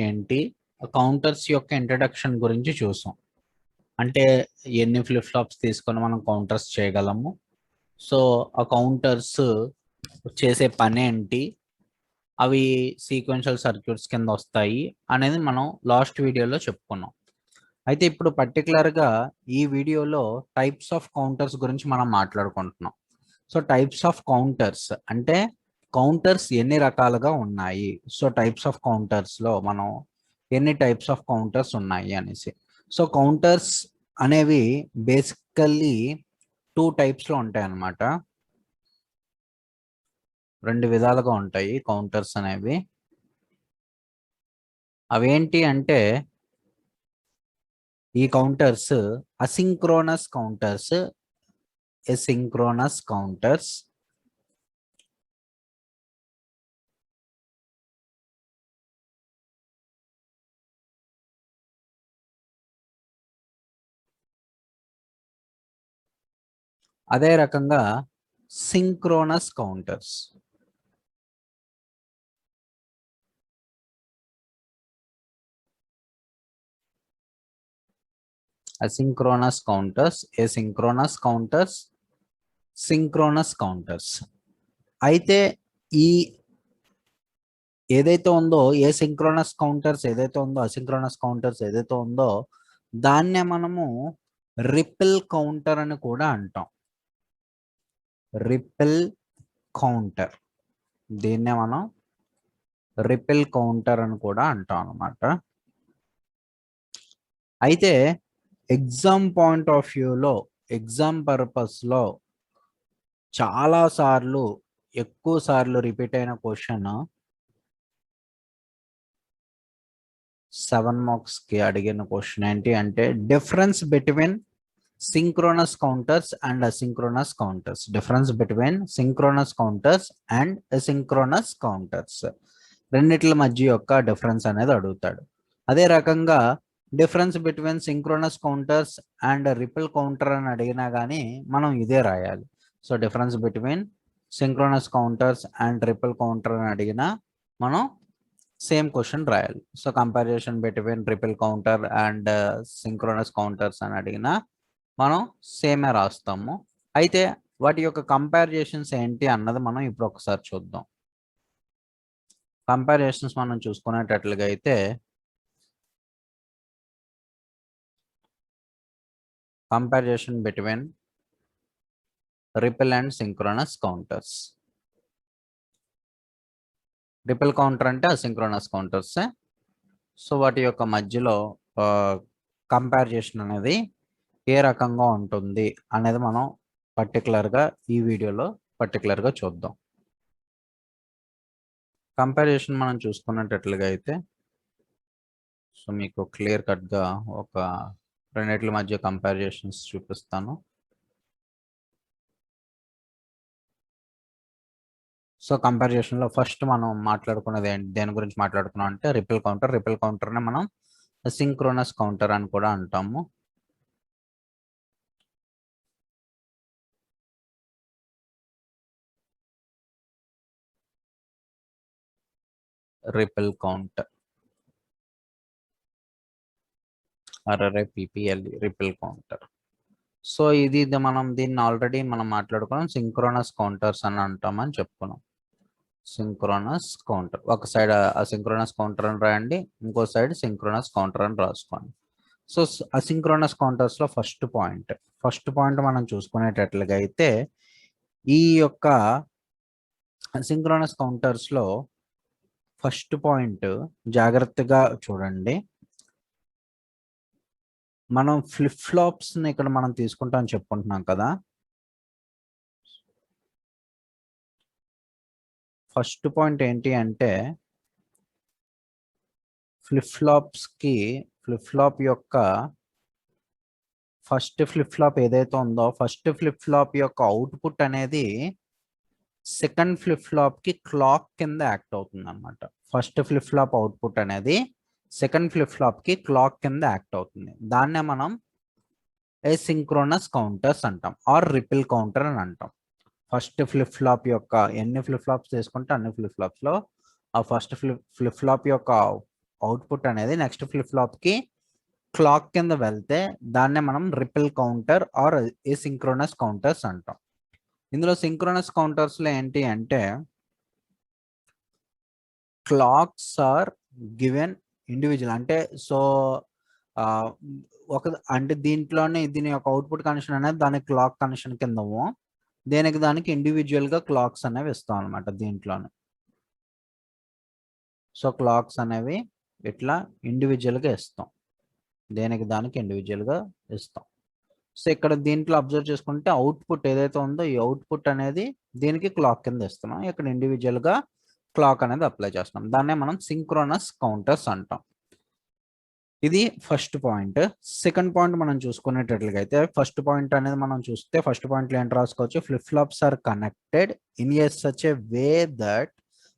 ఏంటి, కౌంటర్స్ యొక్క ఇంట్రడక్షన్ గురించి చూసాం. అంటే ఎన్ని ఫ్లిప్ ఫ్లాప్స్ తీసుకొని మనం కౌంటర్స్ చేయగలము, సో ఆ కౌంటర్స్ చేసే పని ఏంటి, అవి సీక్వెన్షియల్ సర్క్యూట్స్ కింద వస్తాయి అనేది మనం లాస్ట్ వీడియోలో చెప్పుకున్నాం. అయితే ఇప్పుడు పర్టికులర్గా ఈ వీడియోలో టైప్స్ ఆఫ్ కౌంటర్స్ గురించి మనం మాట్లాడుకుంటున్నాం. సో టైప్స్ ఆఫ్ కౌంటర్స్ అంటే కౌంటర్స్ ఎన్ని రకాలుగా ఉన్నాయి, సో టైప్స్ ఆఫ్ కౌంటర్స్లో మనం ఎన్ని టైప్స్ ఆఫ్ కౌంటర్స్ ఉన్నాయి అనేసి. సో కౌంటర్స్ అనేవి బేసికల్లీ 2 టైప్స్లో ఉంటాయి అన్నమాట. 2 విధాలుగా ఉంటాయి కౌంటర్స్ అనేవి. అవేంటి అంటే ఈ counters asynchronous counters, asynchronous counters, అదే రకంగా synchronous counters. Asynchronous counters, asynchronous counters, synchronous counters. అయితే ఈ ఏదైతే ఉందో ఏ సింక్రోనస్ కౌంటర్స్ ఏదైతే ఉందో, అసింక్రోనస్ కౌంటర్స్ ఏదైతే ఉందో దాన్నే మనము రిపిల్ కౌంటర్ అని కూడా అంటాం. రిపిల్ కౌంటర్, దీన్నే మనం రిపిల్ కౌంటర్ అని కూడా అంటాం అన్నమాట. అయితే ఎగ్జామ్ పాయింట్ ఆఫ్ వ్యూలో, ఎగ్జామ్ పర్పస్లో చాలా సార్లు, ఎక్కువ సార్లు రిపీట్ అయిన క్వశ్చన్ 7 మార్క్స్కి అడిగిన క్వశ్చన్ ఏంటి అంటే difference between synchronous counters and asynchronous counters. Difference between synchronous counters and asynchronous counters, రెండిట్ల మధ్య యొక్క డిఫరెన్స్ అనేది అడుగుతాడు. అదే రకంగా difference between synchronous counters and ripple counter అని అడిగినా కానీ మనం ఇదే రాయాలి. So difference between synchronous counters and ripple counter అని అడిగినా మనం సేమ్ క్వశ్చన్ రాయాలి. So comparison between ripple counter and synchronous counters అని అడిగినా మనం సేమే రాస్తాము. అయితే వాటి యొక్క కంపారిజన్స్ ఏంటి అన్నది మనం ఇప్పుడు ఒకసారి చూద్దాం. కంపారిజన్స్ మనం చూసుకునేటట్లుగా అయితే comparison between ripple and synchronous counters. Ripple counter అంటే అసింక్రోనస్ కౌంటర్స్. సో వాటి యొక్క మధ్యలో కంపారిజన్ అనేది ఏ రకంగా ఉంటుంది అనేది మనం పర్టికులర్గా ఈ వీడియోలో పర్టికులర్గా చూద్దాం. కంపారిజన్ మనం చూసుకున్నట్లుగా అయితే సో మీకు క్లియర్ కట్గా ఒక రెండిట్ల మధ్య కంపారిజన్స్ చూపిస్తాను. సో కంపారిజన్లో ఫస్ట్ మనం మాట్లాడుకున్నది దేని గురించి మాట్లాడుకున్నాం అంటే రిపిల్ కౌంటర్. రిపిల్ కౌంటర్ని మనం సింక్రోనస్ కౌంటర్ అని కూడా అంటాము. Ripple counter, RRIPPLE, ripple counter. So ఇది మనం దీన్ని ఆల్రెడీ మనం మాట్లాడుకున్నాం, సింక్రోనస్ కౌంటర్స్ అని అంటామని చెప్పుకున్నాం. సింక్రోనస్ కౌంటర్, ఒక సైడ్ అసింక్రోనస్ కౌంటర్ అని రాయండి, ఇంకో సైడ్ సింక్రోనస్ కౌంటర్ అని రాసుకోండి. సో అసింక్రోనస్ కౌంటర్స్లో ఫస్ట్ పాయింట్ మనం చూసుకునేటట్లుగా అయితే ఈ యొక్క అసింక్రోనస్ కౌంటర్స్లో ఫస్ట్ పాయింట్ జాగ్రత్తగా చూడండి. మనం ఫ్లిప్ ఫ్లాప్స్ని ఇక్కడ మనం తీసుకుంటాం చెప్పుకుంటున్నాం కదా. ఫస్ట్ పాయింట్ ఏంటి అంటే ఫ్లిప్ ఫ్లాప్ యొక్క ఫస్ట్ ఫ్లిప్ ఫ్లాప్ ఏదైతే ఉందో ఫస్ట్ ఫ్లిప్ ఫ్లాప్ యొక్క అవుట్పుట్ అనేది సెకండ్ ఫ్లిప్ ఫ్లాప్కి క్లాక్ కింద యాక్ట్ అవుతుంది అనమాట. ఫస్ట్ ఫ్లిప్ ఫ్లాప్ అవుట్పుట్ అనేది సెకండ్ ఫ్లిప్ ఫ్లాప్కి క్లాక్ కింద యాక్ట్ అవుతుంది. దాన్నే మనం ఎసింక్రోనస్ కౌంటర్స్ అంటాం ఆర్ రిపిల్ కౌంటర్ అని అంటాం. ఫస్ట్ ఫ్లిప్ ఫ్లాప్ యొక్క ఎన్ని ఫ్లిప్ ఫ్లాప్స్ తీసుకుంటే అన్ని ఫ్లిప్ ఫ్లాప్స్లో ఆ ఫస్ట్ ఫ్లిప్ ఫ్లాప్ యొక్క అవుట్పుట్ అనేది నెక్స్ట్ ఫ్లిప్ ఫ్లాప్ కి క్లాక్ కింద వెళ్తే దాన్నే మనం రిపిల్ కౌంటర్ ఆర్ ఎసింక్రోనస్ కౌంటర్స్ అంటాం. ఇందులో సింక్రోనస్ కౌంటర్స్ లో ఏంటి అంటే క్లాక్స్ ఆర్ గివెన్ ఇండివిజువల్, అంటే సో ఒక అంటే దీంట్లోనే దీని యొక్క అవుట్పుట్ కనెక్షన్ అనేది దాని క్లాక్ కనెక్షన్ కిందము, దేనికి దానికి ఇండివిజువల్ గా క్లాక్స్ అనేవి ఇస్తాం అనమాట దీంట్లోనే. సో క్లాక్స్ అనేవి ఇట్లా ఇండివిజువల్ గా ఇస్తాం, దేనికి దానికి ఇండివిజువల్ గా ఇస్తాం. సో ఇక్కడ దీంట్లో అబ్జర్వ్ చేసుకుంటే అవుట్పుట్ ఏదైతే ఉందో ఈ అవుట్పుట్ అనేది దీనికి క్లాక్ కింద ఇస్తున్నాం, ఇక్కడ ఇండివిజువల్ గా క్లాక్ అనేది అప్లై చేస్తున్నాం, దాన్నే మనం సింక్రోనస్ కౌంటర్స్ అంటాం. ఇది ఫస్ట్ పాయింట్. సెకండ్ పాయింట్ మనం చూసుకునేటట్లుగా అయితే ఫస్ట్ పాయింట్ అనేది మనం చూస్తే ఫస్ట్ పాయింట్ లో ఏంటి రాసుకోవచ్చు, flip flops are connected in a such a way that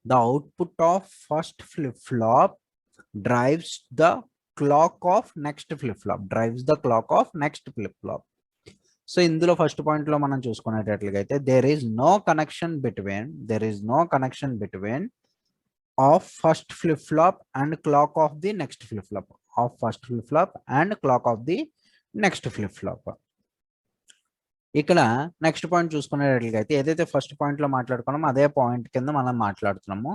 the output of first flip flop drives the clock of next flip flop, so ఇందులో first point లో మనం చూసుకునేటట్లుగా అయితే there is no connection between of first flip flop and clock of the next flip flop, ఇక్కడ next point చూసుకునేటట్లుగా అయితే ఏదైతే first point లో మాట్లాడుకున్నామో అదే point కింద మనం మాట్లాడుతున్నాము.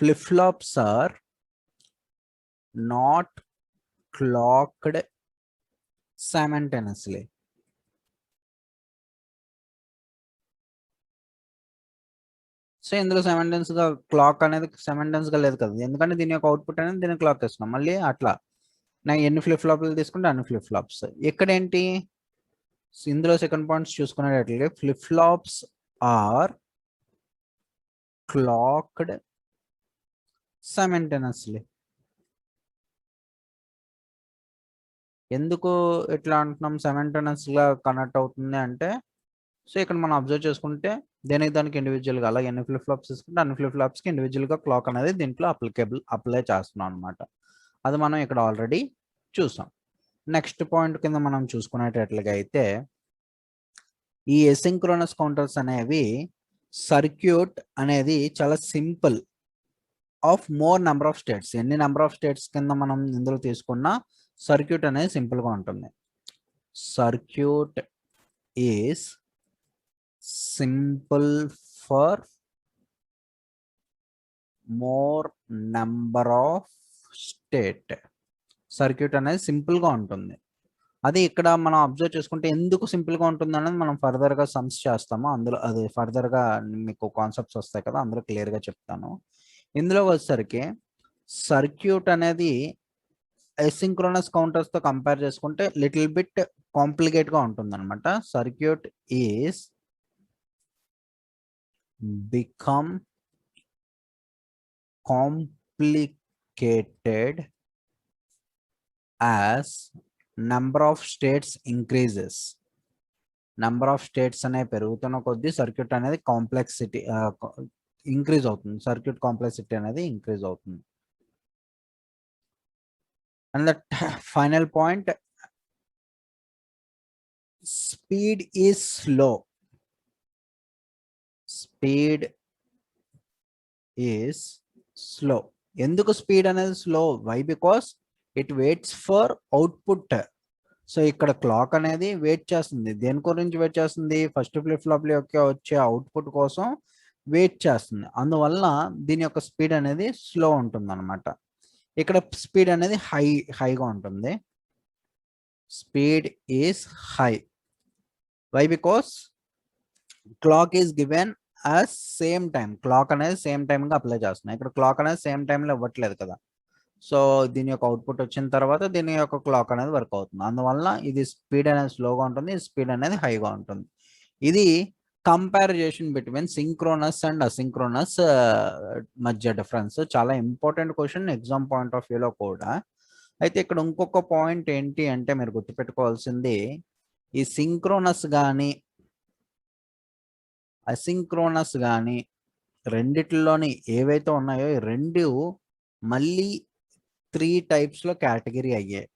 Flip flops are not clocked simultaneously. So ఇందులో సైమల్టేనియస్ గా క్లాక్ అనేది సైమల్టేనియస్ గా లేదు కదా, ఎందుకంటే దీని యొక్క అవుట్పుట్ అనేది దీని క్లాక్ ఇస్తున్నాం. మళ్ళీ అట్లా నాకు ఎన్ని ఫ్లిప్ ఫ్లాప్లు తీసుకుంటే అన్ని ఫ్లిప్ ఫ్లాప్స్. ఇక్కడ ఏంటి ఇందులో సెకండ్ పాయింట్స్ చూసుకునేటట్లయితే flip flops are clocked simultaneously. ఎందుకు ఇట్లా అంటున్నాం సైమల్టేనియస్ గా కనెక్ట్ అవుతుంది అంటే, సో ఇక్కడ మనం అబ్జర్వ్ చేసుకుంటే దేనికి దానికి ఇండివిజువల్ గా అలాగే ఎన్ని ఫ్లిప్ ఫ్లాప్స్ తీసుకుంటే అన్ని ఫ్లిప్ ఫ్లాప్స్ కి ఇండివిజువల్ గా క్లాక్ అనేది దీంట్లో అప్లై చేస్తున్నాం అనమాట. అది మనం ఇక్కడ ఆల్రెడీ చూసాం. నెక్స్ట్ పాయింట్ కింద మనం చూసుకునేటట్లుగా అయితే ఈ ఎసింక్రోనస్ కౌంటర్స్ అనేవి సర్క్యూట్ అనేది చాలా simple of more number of states, ఎన్ని నెంబర్ ఆఫ్ స్టేట్స్ కింద మనం ఇందులో తీసుకున్న సర్క్యూట్ అనేది సింపుల్ గా ఉంటుంది. Circuit is simple for more number of state. Circuit అనేది సింపుల్ గా ఉంటుంది. అది ఇక్కడ మనం అబ్జర్వ్ చేసుకుంటే ఎందుకు సింపుల్ గా ఉంటుంది అనేది మనం ఫర్దర్ గా సమ్స్ చేస్తాము, అందులో అది ఫర్దర్ గా మీకు కాన్సెప్ట్స్ వస్తాయి కదా, అందులో క్లియర్ గా చెప్తాను. ఇందులో వచ్చేసరికి సర్క్యూట్ అనేది ఎసింక్రోనస్ కౌంటర్స్ తో కంపేర్ చేసుకుంటే లిటిల్ బిట్ కాంప్లికేట్ గా ఉంటుంది అనమాట. Circuit is become complicated as number of states increases. Number of states అనేవి పెరుగుతున్న కొద్దీ సర్క్యూట్ అనేది కాంప్లెక్సిటీ ఇంక్రీజ్ అవుతుంది, సర్క్యూట్ కాంప్లెక్సిటీ అనేది ఇంక్రీజ్ అవుతుంది. And the final point, speed is slow. ఎందుకు స్పీడ్ అనేది slow? Why? Because it waits for output. So ఇక్కడ క్లాక్ అనేది వెయిట్ చేస్తుంది, దేని గురించి వెయిట్ చేస్తుంది? ఫస్ట్ ఫ్లిప్ ఫ్లాప్ యొక్క వచ్చే అవుట్పుట్ కోసం వెయిట్ చేస్తుంది. అందువల్ల దీని యొక్క స్పీడ్ అనేది స్లో ఉంటుంది అనమాట. ఇక్కడ స్పీడ్ అనేది హైగా ఉంటుంది. Speed is high. Why? Because clock is given as same time. Clock అనేది సేమ్ టైం గా అప్లై చేస్తున్నాయి, ఇక్కడ క్లాక్ అనేది సేమ్ టైంలో ఇవ్వట్లేదు కదా. సో దీని యొక్క అవుట్పుట్ వచ్చిన తర్వాత దీని యొక్క క్లాక్ అనేది వర్క్ అవుతుంది. అందువల్ల ఇది స్పీడ్ అనేది స్లోగా ఉంటుంది, స్పీడ్ అనేది హైగా ఉంటుంది. ఇది కంపారిజేషన్ బిట్వీన్ సింక్రోనస్ అండ్ అసింక్రోనస్ మధ్య డిఫరెన్స్. చాలా important question exam point of వ్యూలో కూడా. అయితే ఇక్కడ ఇంకొక పాయింట్ ఏంటి అంటే మీరు గుర్తుపెట్టుకోవాల్సింది, ఈ సింక్రోనస్ కానీ అసింక్రోనస్ కానీ రెండిట్లోని ఏవైతే ఉన్నాయో ఈ రెండు మళ్ళీ 3 types లో కేటగిరీ అయ్యాయి.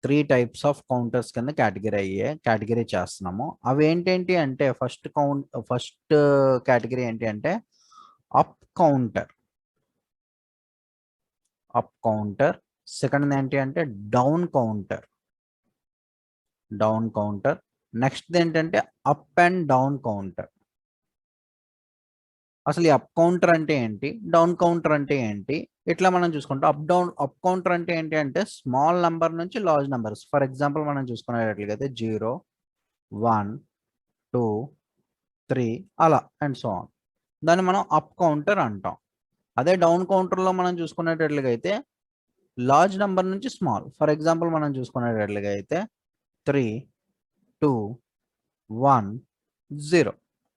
3 types ఆఫ్ కౌంటర్స్ కింద కేటగిరీ చేస్తున్నాము. అవి ఏంటంటే అంటే ఫస్ట్ కేటగిరీ ఏంటి అంటే up counter. Up counter. Second ఏంటి అంటే down counter, down counter. Next ఏంటంటే అప్ అండ్ డౌన్ కౌంటర్. అసలు ఈ అప్ కౌంటర్ అంటే ఏంటి, డౌన్ కౌంటర్ అంటే ఏంటి, ఇట్లా మనం చూసుకుంటాం. అప్ కౌంటర్ అంటే ఏంటి అంటే స్మాల్ నెంబర్ నుంచి లార్జ్ నెంబర్స్. ఫర్ ఎగ్జాంపుల్ మనం చూసుకునేటట్లయితే 0, 1, 2, 3 అలా అండ్ సో ఆన్. దాన్ని మనం అప్ కౌంటర్ అంటాం. అదే డౌన్ కౌంటర్లో మనం చూసుకునేటట్లుగా అయితే లార్జ్ నెంబర్ నుంచి స్మాల్. ఫర్ ఎగ్జాంపుల్ మనం చూసుకునేటట్లుగా అయితే 3, 2, 1, 0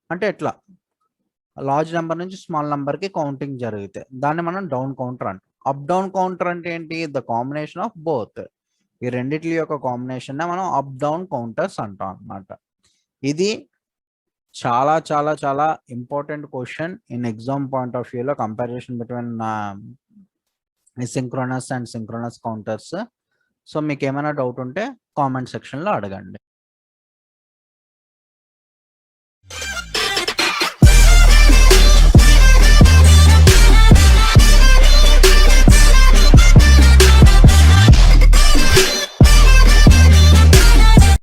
అంటే ఎట్లా లార్జ్ నెంబర్ నుంచి స్మాల్ నెంబర్కి కౌంటింగ్ జరిగితే దాన్ని మనం డౌన్ కౌంటర్ అంటాం. అప్ డౌన్ కౌంటర్ అంటే ఏంటి, ద కాంబినేషన్ ఆఫ్ బోత్. ఈ రెండిటి యొక్క కాంబినేషన్ మనం అప్ డౌన్ కౌంటర్స్ అంటాం అన్నమాట. ఇది చాలా చాలా చాలా important question in exam point of వ్యూలో, comparison between synchronous and synchronous counters. So మీకు ఏమైనా డౌట్ ఉంటే కామెంట్ సెక్షన్లో అడగండి.